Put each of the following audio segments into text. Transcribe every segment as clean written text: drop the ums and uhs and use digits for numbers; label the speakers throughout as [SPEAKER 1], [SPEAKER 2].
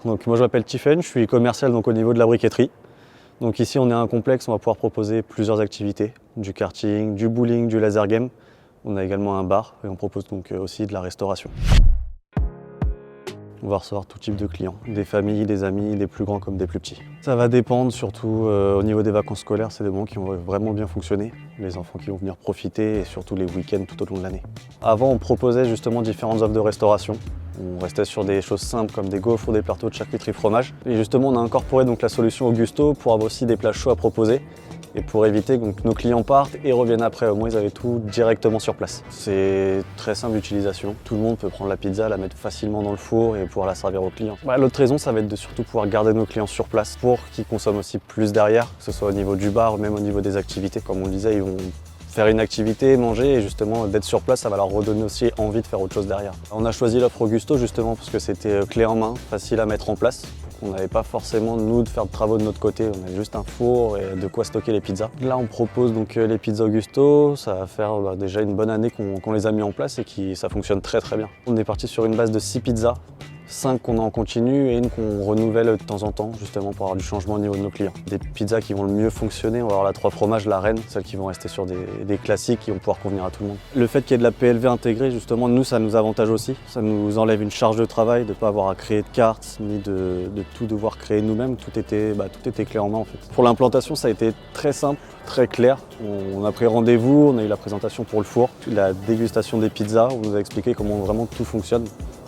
[SPEAKER 1] Donc moi je m'appelle Tiffen, je suis commercial donc, au niveau de la briqueterie. Donc ici on est un complexe, on va pouvoir proposer plusieurs activités, du karting, du bowling, du laser game. On a également un bar et on propose donc aussi de la restauration. On va recevoir tout type de clients, des familles, des amis, des plus grands comme des plus petits. Ça va dépendre surtout au niveau des vacances scolaires, c'est des moments qui vont vraiment bien fonctionner. Les enfants qui vont venir profiter et surtout les week-ends tout au long de l'année. Avant on proposait justement différentes offres de restauration. On restait sur des choses simples comme des gaufres ou des plateaux de charcuterie fromage. Et justement on a incorporé donc la solution Augusto pour avoir aussi des plats chauds à proposer. Et pour éviter que nos clients partent et reviennent après, au moins ils avaient tout directement sur place. C'est très simple d'utilisation. Tout le monde peut prendre la pizza, la mettre facilement dans le four et pouvoir la servir aux clients. L'autre raison, ça va être de surtout pouvoir garder nos clients sur place pour qu'ils consomment aussi plus derrière, que ce soit au niveau du bar ou même au niveau des activités. Comme on le disait, ils vont faire une activité, manger et justement d'être sur place, ça va leur redonner aussi envie de faire autre chose derrière. On a choisi l'offre Augusto justement parce que c'était clé en main, facile à mettre en place. On n'avait pas forcément, nous, de faire de travaux de notre côté. On avait juste un four et de quoi stocker les pizzas. Là, on propose donc les pizzas Augusto. Ça va faire déjà une bonne année qu'on les a mis en place et ça fonctionne très très bien. On est parti sur une base de 6 pizzas, 5 qu'on a en continu et une qu'on renouvelle de temps en temps, justement pour avoir du changement au niveau de nos clients. Des pizzas qui vont le mieux fonctionner, on va avoir la 3 fromages, la reine, celles qui vont rester sur des classiques qui vont pouvoir convenir à tout le monde. Le fait qu'il y ait de la PLV intégrée, justement, nous, ça nous avantage aussi. Ça nous enlève une charge de travail, de ne pas avoir à créer de cartes, ni de tout devoir créer nous-mêmes. Tout était clé en main en fait. Pour l'implantation, ça a été très simple, très clair. On a pris rendez-vous, on a eu la présentation pour le four, la dégustation des pizzas, on nous a expliqué comment vraiment tout fonctionne.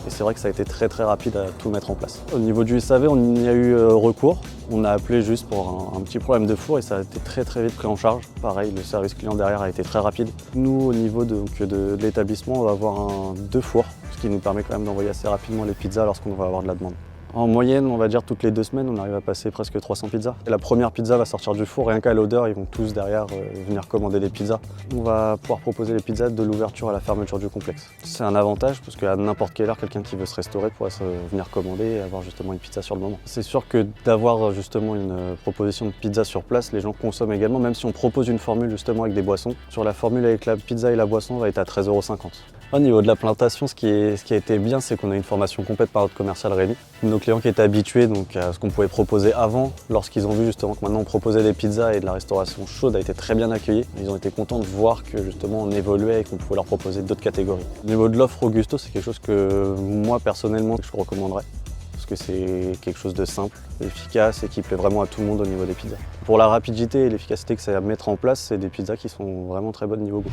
[SPEAKER 1] Et c'est vrai que ça a été très très rapide à tout mettre en place. Au niveau du SAV, on y a eu recours. On a appelé juste pour un petit problème de four et ça a été très très vite pris en charge. Pareil, le service client derrière a été très rapide. Nous, au niveau de l'établissement, on va avoir 2 fours, ce qui nous permet quand même d'envoyer assez rapidement les pizzas lorsqu'on va avoir de la demande. En moyenne, on va dire toutes les 2 semaines, on arrive à passer presque 300 pizzas. Et la première pizza va sortir du four, rien qu'à l'odeur, ils vont tous derrière venir commander des pizzas. On va pouvoir proposer les pizzas de l'ouverture à la fermeture du complexe. C'est un avantage parce qu'à n'importe quelle heure, quelqu'un qui veut se restaurer pourra venir commander et avoir justement une pizza sur le moment. C'est sûr que d'avoir justement une proposition de pizza sur place, les gens consomment également, même si on propose une formule justement avec des boissons. Sur la formule avec la pizza et la boisson, on va être à 13,50 €. Au niveau de la plantation, ce qui a été bien, c'est qu'on a une formation complète par notre commercial Rémi. Nos clients qui étaient habitués donc, à ce qu'on pouvait proposer avant, lorsqu'ils ont vu justement que maintenant on proposait des pizzas et de la restauration chaude, a été très bien accueillis. Ils ont été contents de voir que justement on évoluait et qu'on pouvait leur proposer d'autres catégories. Au niveau de l'offre Augusto, c'est quelque chose que moi personnellement je recommanderais. Parce que c'est quelque chose de simple, efficace et qui plaît vraiment à tout le monde au niveau des pizzas. Pour la rapidité et l'efficacité que ça va mettre en place, c'est des pizzas qui sont vraiment très bonnes niveau goût.